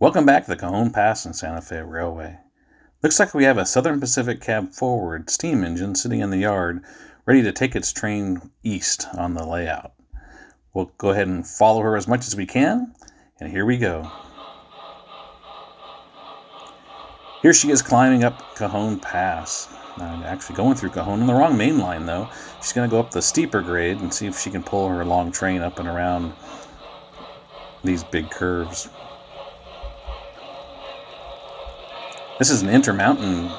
Welcome back to the Cajon Pass and Santa Fe Railway. Looks like we have a Southern Pacific cab forward steam engine sitting in the yard, ready to take its train east on the layout. We'll go ahead and follow her as much as we can, and here we go. Here she is climbing up Cajon Pass. Actually going through Cajon on the wrong main line though. She's going to go up the steeper grade and see if she can pull her long train up and around these big curves. This is an Intermountain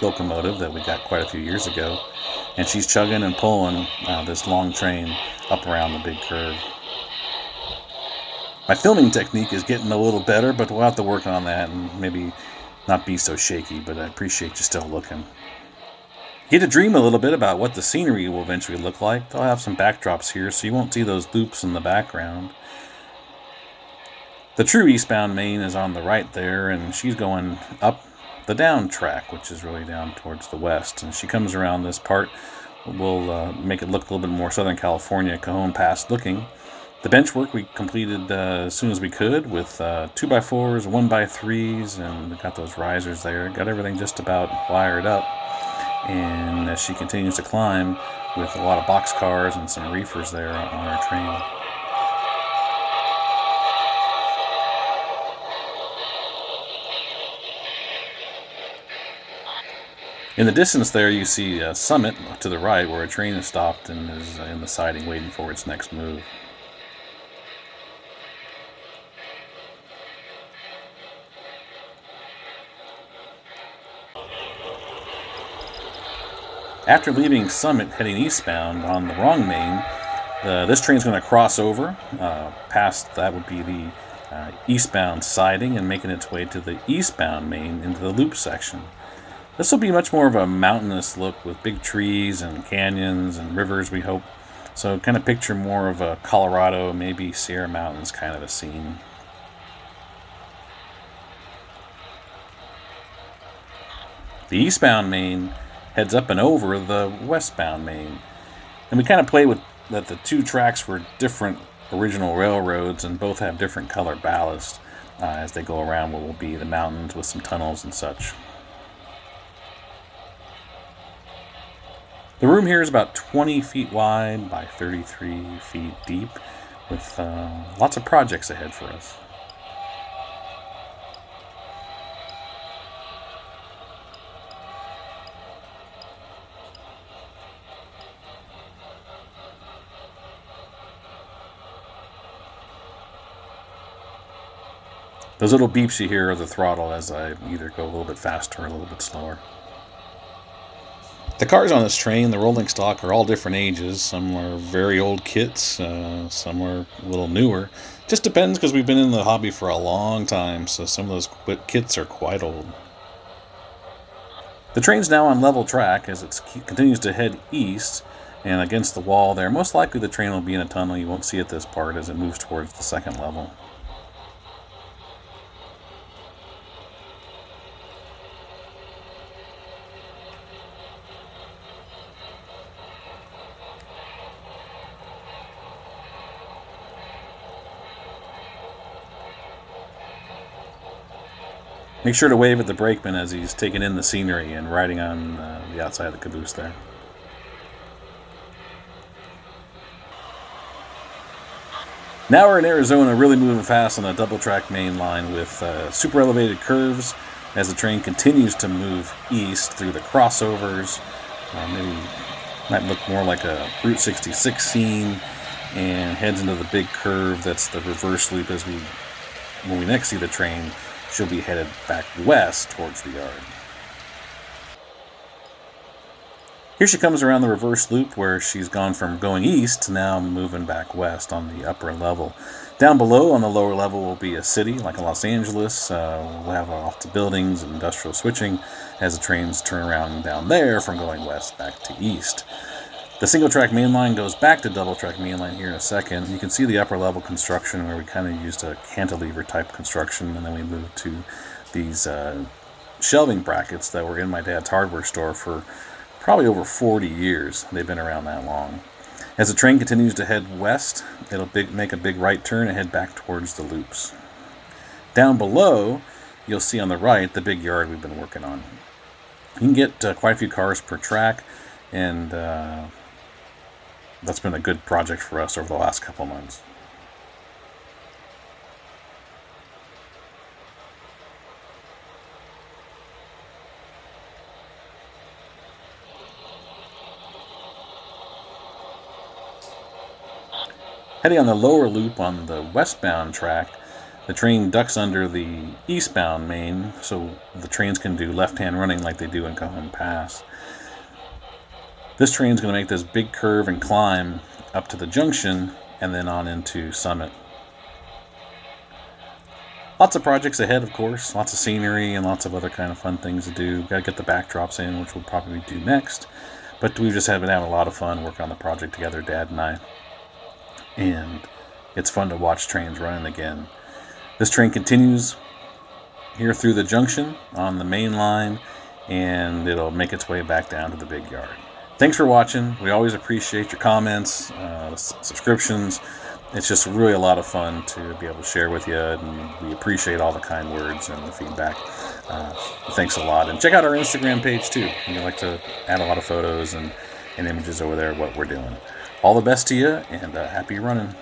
locomotive that we got quite a few years ago, and she's chugging and pulling this long train up around the big curve. My filming technique is getting a little better, but we'll have to work on that and maybe not be so shaky, but I appreciate you still looking. Get to dream a little bit about what the scenery will eventually look like. They'll have some backdrops here, so you won't see those loops in the background. The true eastbound main is on the right there, and she's going up the down track, which is really down towards the west. And she comes around this part. We'll make it look a little bit more Southern California, Cajon Pass looking. The bench work we completed as soon as we could with 2x4s, 1x3s, and we got those risers there. Got everything just about wired up. And as she continues to climb with a lot of boxcars and some reefers there on our train. In the distance there, you see a summit to the right where a train is stopped and is in the siding waiting for its next move. After leaving Summit heading eastbound on the wrong main, this train's going to cross over past that would be the eastbound siding and making its way to the eastbound main into the loop section. This will be much more of a mountainous look with big trees and canyons and rivers, we hope. So kind of picture more of a Colorado, maybe Sierra Mountains kind of a scene. The eastbound main heads up and over the westbound main. And we kind of play with that the two tracks were different original railroads and both have different color ballast as they go around what will be the mountains with some tunnels and such. The room here is about 20 feet wide by 33 feet deep with lots of projects ahead for us. Those little beeps you hear are the throttle as I either go a little bit faster or a little bit slower. The cars on this train, the rolling stock, are all different ages. Some are very old kits, some are a little newer. Just depends because we've been in the hobby for a long time, so some of those kits are quite old. The train's now on level track as it continues to head east and against the wall there. Most likely the train will be in a tunnel. You won't see it this part as it moves towards the second level. Make sure to wave at the brakeman as he's taking in the scenery and riding on the outside of the caboose there. Now we're in Arizona, really moving fast on a double-track main line with super elevated curves as the train continues to move east through the crossovers. Maybe might look more like a Route 66 scene and heads into the big curve that's the reverse loop as when we next see the train. She'll be headed back west towards the yard. Here she comes around the reverse loop where she's gone from going east to now moving back west on the upper level. Down below on the lower level will be a city like Los Angeles. We'll have lots of buildings and industrial switching as the trains turn around down there from going west back to east. The single-track main line goes back to double-track main line here in a second. You can see the upper-level construction where we kind of used a cantilever-type construction, and then we moved to these shelving brackets that were in my dad's hardware store for probably over 40 years. They've been around that long. As the train continues to head west, it'll make a big right turn and head back towards the loops. Down below, you'll see on the right the big yard we've been working on. You can get quite a few cars per track, and that's been a good project for us over the last couple months. Heading on the lower loop on the westbound track, the train ducks under the eastbound main, so the trains can do left-hand running like they do in Cajon Pass. This train's going to make this big curve and climb up to the junction and then on into Summit. Lots of projects ahead, of course. Lots of scenery and lots of other kind of fun things to do. Got to get the backdrops in, which we'll probably do next. But we've just been having a lot of fun working on the project together, Dad and I. And it's fun to watch trains running again. This train continues here through the junction on the main line, and it'll make its way back down to the big yard. Thanks for watching. We always appreciate your comments, subscriptions. It's just really a lot of fun to be able to share with you, and we appreciate all the kind words and the feedback. Thanks a lot. And check out our Instagram page too. We like to add a lot of photos and images over there of what we're doing. All the best to you, and happy running.